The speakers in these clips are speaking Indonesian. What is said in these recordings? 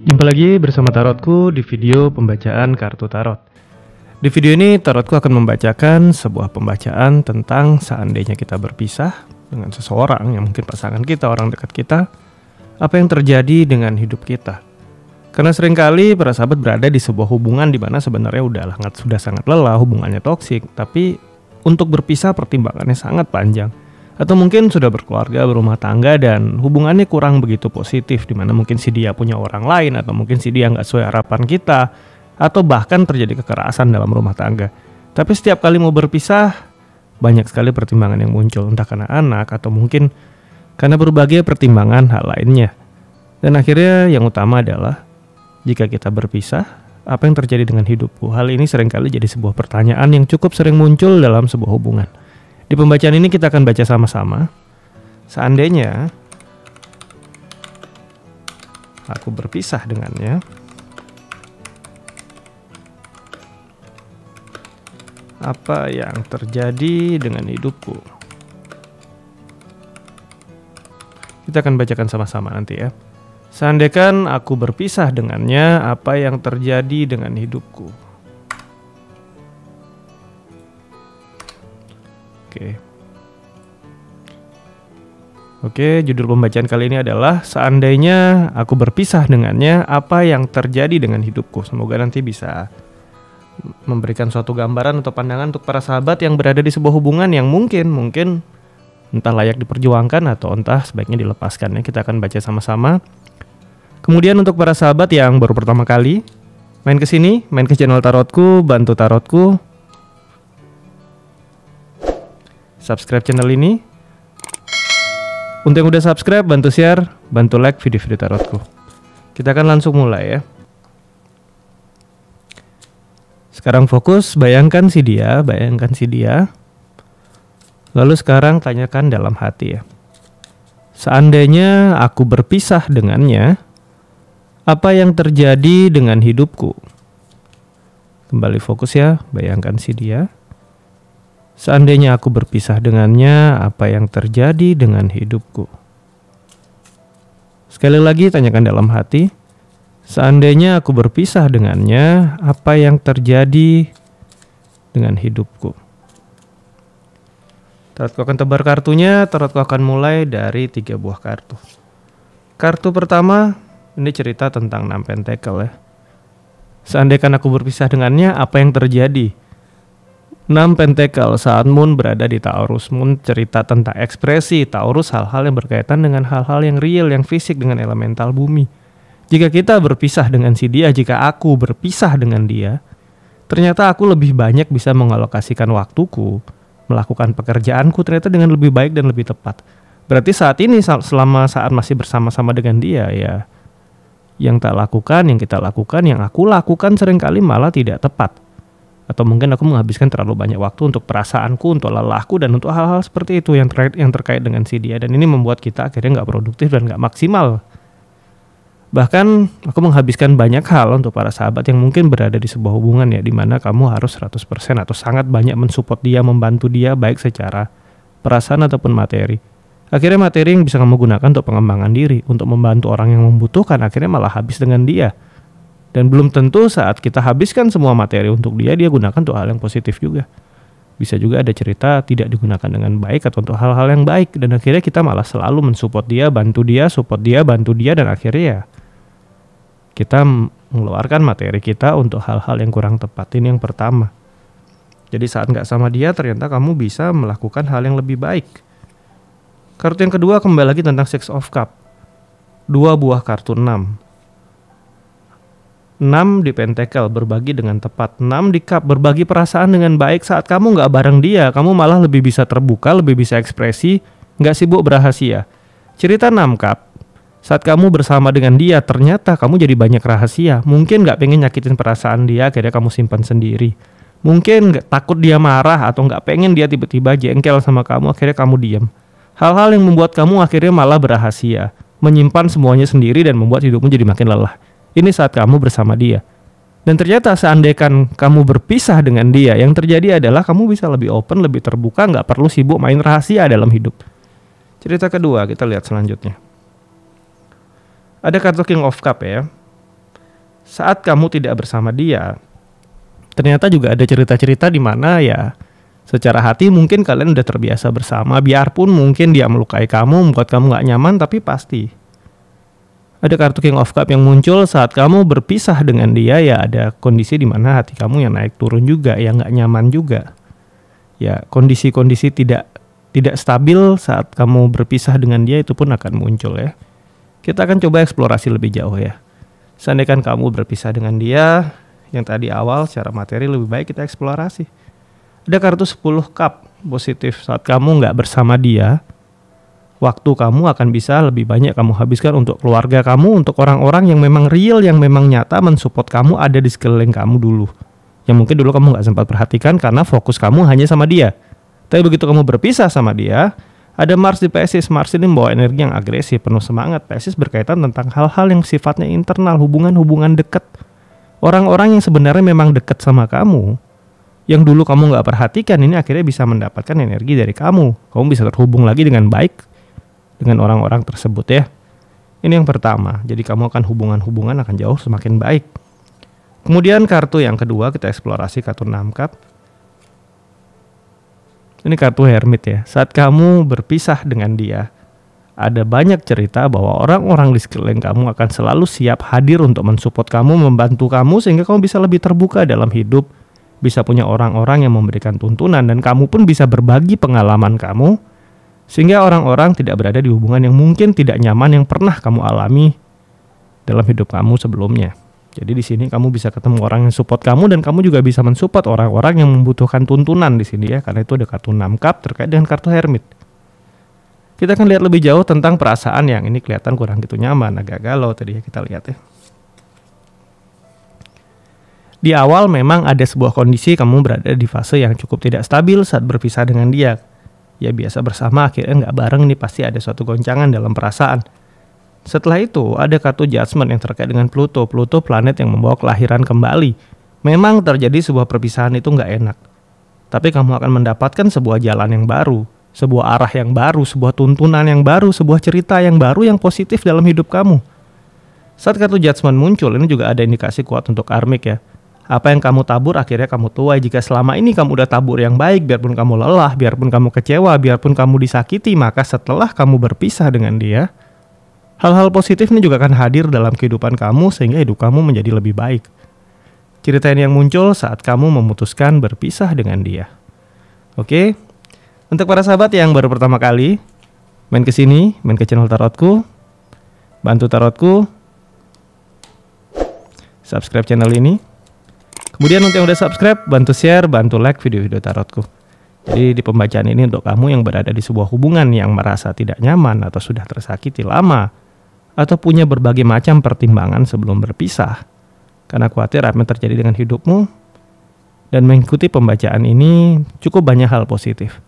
Jumpa lagi bersama Tarotku di video pembacaan kartu tarot. Di video ini Tarotku akan membacakan sebuah pembacaan tentang seandainya kita berpisah dengan seseorang yang mungkin pasangan kita, orang dekat kita, apa yang terjadi dengan hidup kita. Karena seringkali para sahabat berada di sebuah hubungan di mana sebenarnya sudah sangat lelah, hubungannya toksik, tapi untuk berpisah pertimbangannya sangat panjang. Atau mungkin sudah berkeluarga, berumah tangga dan hubungannya kurang begitu positif, dimana mungkin si dia punya orang lain, atau mungkin si dia nggak sesuai harapan kita, atau bahkan terjadi kekerasan dalam rumah tangga. Tapi setiap kali mau berpisah, banyak sekali pertimbangan yang muncul, entah karena anak atau mungkin karena berbagai pertimbangan hal lainnya. Dan akhirnya yang utama adalah, jika kita berpisah, apa yang terjadi dengan hidupku? Hal ini seringkali jadi sebuah pertanyaan yang cukup sering muncul dalam sebuah hubungan. Di pembacaan ini kita akan baca sama-sama. Seandainya aku berpisah dengannya, apa yang terjadi dengan hidupku? Kita akan bacakan sama-sama nanti ya. Seandainya aku berpisah dengannya, apa yang terjadi dengan hidupku? Oke, judul pembacaan kali ini adalah seandainya aku berpisah dengannya, apa yang terjadi dengan hidupku. Semoga nanti bisa memberikan suatu gambaran atau pandangan untuk para sahabat yang berada di sebuah hubungan yang mungkin entah layak diperjuangkan atau entah sebaiknya dilepaskan. Kita akan baca sama-sama. Kemudian untuk para sahabat yang baru pertama kali main ke sini, main ke channel Tarotku, bantu Tarotku subscribe channel ini. Untuk yang udah subscribe, bantu share, bantu like video-video Tarotku. Kita akan langsung mulai ya. Sekarang fokus, bayangkan si dia. Lalu sekarang tanyakan dalam hati ya. Seandainya aku berpisah dengannya, apa yang terjadi dengan hidupku? Kembali fokus ya, bayangkan si dia. Seandainya aku berpisah dengannya, apa yang terjadi dengan hidupku? Sekali lagi tanyakan dalam hati. Seandainya aku berpisah dengannya, apa yang terjadi dengan hidupku? Tarotku akan tebar kartunya. Tarotku akan mulai dari 3 buah kartu. Kartu pertama, ini cerita tentang 6 pentakel ya. Seandainya aku berpisah dengannya, apa yang terjadi? 6 pentakel saat Moon berada di Taurus. Moon cerita tentang ekspresi Taurus, hal-hal yang berkaitan dengan hal-hal yang real, yang fisik dengan elemental bumi. Jika kita berpisah dengan si dia, jika aku berpisah dengan dia, ternyata aku lebih banyak bisa mengalokasikan waktuku, melakukan pekerjaanku ternyata dengan lebih baik dan lebih tepat. Berarti saat ini selama saat masih bersama-sama dengan dia ya, yang tak lakukan, yang kita lakukan, yang aku lakukan seringkali malah tidak tepat. Atau mungkin aku menghabiskan terlalu banyak waktu untuk perasaanku, untuk lelahku, dan untuk hal-hal seperti itu yang terkait dengan si dia. Dan ini membuat kita akhirnya nggak produktif dan nggak maksimal. Bahkan aku menghabiskan banyak hal untuk para sahabat yang mungkin berada di sebuah hubungan ya, dimana kamu harus 100% atau sangat banyak mensupport dia, membantu dia baik secara perasaan ataupun materi. Akhirnya materi yang bisa kamu gunakan untuk pengembangan diri, untuk membantu orang yang membutuhkan, akhirnya malah habis dengan dia. Dan belum tentu saat kita habiskan semua materi untuk dia gunakan untuk hal yang positif juga. Bisa juga ada cerita tidak digunakan dengan baik atau untuk hal-hal yang baik. Dan akhirnya kita malah selalu mensupport dia, bantu dia, support dia, bantu dia. Dan akhirnya ya kita mengeluarkan materi kita untuk hal-hal yang kurang tepat. Ini yang pertama. Jadi saat nggak sama dia ternyata kamu bisa melakukan hal yang lebih baik. Kartu yang kedua kembali lagi tentang Six of Cup. 2 buah kartu 6. 6 di pentakel, berbagi dengan tepat. 6 di cup, berbagi perasaan dengan baik. Saat kamu nggak bareng dia, kamu malah lebih bisa terbuka, lebih bisa ekspresi, nggak sibuk berahasia. Cerita 6 cup, saat kamu bersama dengan dia, ternyata kamu jadi banyak rahasia. Mungkin nggak pengen nyakitin perasaan dia, akhirnya kamu simpan sendiri. Mungkin nggak takut dia marah atau nggak pengen dia tiba-tiba jengkel sama kamu, akhirnya kamu diam. Hal-hal yang membuat kamu akhirnya malah berahasia, menyimpan semuanya sendiri dan membuat hidupmu jadi makin lelah. Ini saat kamu bersama dia. Dan ternyata seandainya kamu berpisah dengan dia, yang terjadi adalah kamu bisa lebih open, lebih terbuka, nggak perlu sibuk main rahasia dalam hidup. Cerita kedua, kita lihat selanjutnya. Ada kartu King of Cup ya. saat kamu tidak bersama dia, ternyata juga ada cerita-cerita di mana ya secara hati mungkin kalian udah terbiasa bersama, biarpun mungkin dia melukai kamu, membuat kamu gak nyaman, tapi pasti ada kartu King of Cup yang muncul saat kamu berpisah dengan dia. Ya ada kondisi di mana hati kamu yang naik turun juga, yang gak nyaman juga. Ya kondisi-kondisi tidak stabil saat kamu berpisah dengan dia itu pun akan muncul ya. Kita akan coba eksplorasi lebih jauh ya. Seandainya kamu berpisah dengan dia, yang tadi awal secara materi lebih baik kita eksplorasi. Ada kartu 10 cup positif. Saat kamu nggak bersama dia, waktu kamu akan bisa lebih banyak kamu habiskan untuk keluarga kamu, untuk orang-orang yang memang real, yang memang nyata mensupport kamu, ada di sekeliling kamu dulu. Yang mungkin dulu kamu nggak sempat perhatikan karena fokus kamu hanya sama dia. Tapi begitu kamu berpisah sama dia, ada Mars di Pisces. Mars ini membawa energi yang agresif, penuh semangat. Pisces berkaitan tentang hal-hal yang sifatnya internal, hubungan-hubungan dekat. Orang-orang yang sebenarnya memang dekat sama kamu, yang dulu kamu nggak perhatikan, ini akhirnya bisa mendapatkan energi dari kamu. Kamu bisa terhubung lagi dengan baik dengan orang-orang tersebut ya. Ini yang pertama. Jadi kamu akan hubungan-hubungan akan jauh semakin baik. Kemudian kartu yang kedua kita eksplorasi kartu 6 cup. Ini kartu Hermit ya. Saat kamu berpisah dengan dia, ada banyak cerita bahwa orang-orang di sekeliling kamu akan selalu siap hadir untuk mensupport kamu, membantu kamu sehingga kamu bisa lebih terbuka dalam hidup, bisa punya orang-orang yang memberikan tuntunan, dan kamu pun bisa berbagi pengalaman kamu sehingga orang-orang tidak berada di hubungan yang mungkin tidak nyaman yang pernah kamu alami dalam hidup kamu sebelumnya. Jadi di sini kamu bisa ketemu orang yang support kamu, dan kamu juga bisa mensupport orang-orang yang membutuhkan tuntunan di sini ya, karena itu ada kartu 6 cup terkait dengan kartu Hermit. Kita akan lihat lebih jauh tentang perasaan yang ini kelihatan kurang gitu nyaman, agak galau tadi ya, kita lihat ya. Di awal memang ada sebuah kondisi kamu berada di fase yang cukup tidak stabil saat berpisah dengan dia. Ya biasa bersama akhirnya nggak bareng, nih pasti ada suatu goncangan dalam perasaan. Setelah itu ada kartu Judgment yang terkait dengan Pluto. Pluto planet yang membawa kelahiran kembali. Memang terjadi sebuah perpisahan itu nggak enak, tapi kamu akan mendapatkan sebuah jalan yang baru, sebuah arah yang baru, sebuah tuntunan yang baru, sebuah cerita yang baru yang positif dalam hidup kamu. Saat kartu Judgment muncul, ini juga ada indikasi kuat untuk karmik ya. Apa yang kamu tabur akhirnya kamu tuai. Jika selama ini kamu udah tabur yang baik, biarpun kamu lelah, biarpun kamu kecewa, biarpun kamu disakiti, maka setelah kamu berpisah dengan dia, hal-hal positif ini juga akan hadir dalam kehidupan kamu sehingga hidup kamu menjadi lebih baik. Cerita ini yang muncul saat kamu memutuskan berpisah dengan dia. Oke, untuk para sahabat yang baru pertama kali main ke sini, main ke channel Tarotku, bantu Tarotku, subscribe channel ini. Kemudian untuk yang udah subscribe, bantu share, bantu like video-video Tarotku. Jadi di pembacaan ini untuk kamu yang berada di sebuah hubungan yang merasa tidak nyaman atau sudah tersakiti lama, atau punya berbagai macam pertimbangan sebelum berpisah, karena khawatir apa yang terjadi dengan hidupmu, dan mengikuti pembacaan ini cukup banyak hal positif.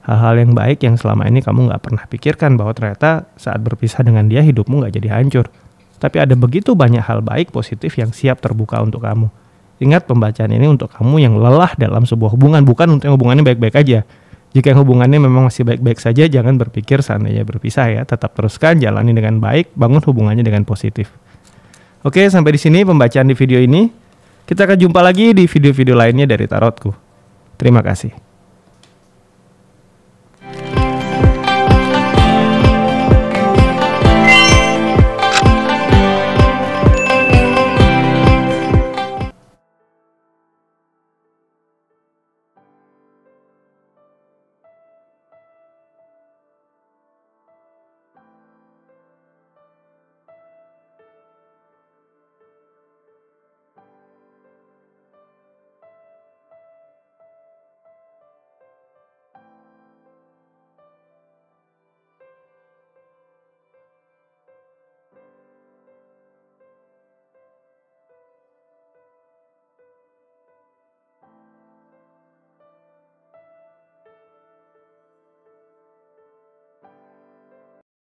Hal-hal yang baik yang selama ini kamu nggak pernah pikirkan bahwa ternyata saat berpisah dengan dia hidupmu nggak jadi hancur. Tapi ada begitu banyak hal baik positif yang siap terbuka untuk kamu. Ingat, pembacaan ini untuk kamu yang lelah dalam sebuah hubungan, bukan untuk yang hubungannya baik-baik aja. Jika yang hubungannya memang masih baik-baik saja, jangan berpikir seandainya berpisah ya. Tetap teruskan, jalani dengan baik, bangun hubungannya dengan positif. Oke, sampai di sini pembacaan di video ini. Kita akan jumpa lagi di video-video lainnya dari Tarotku. Terima kasih.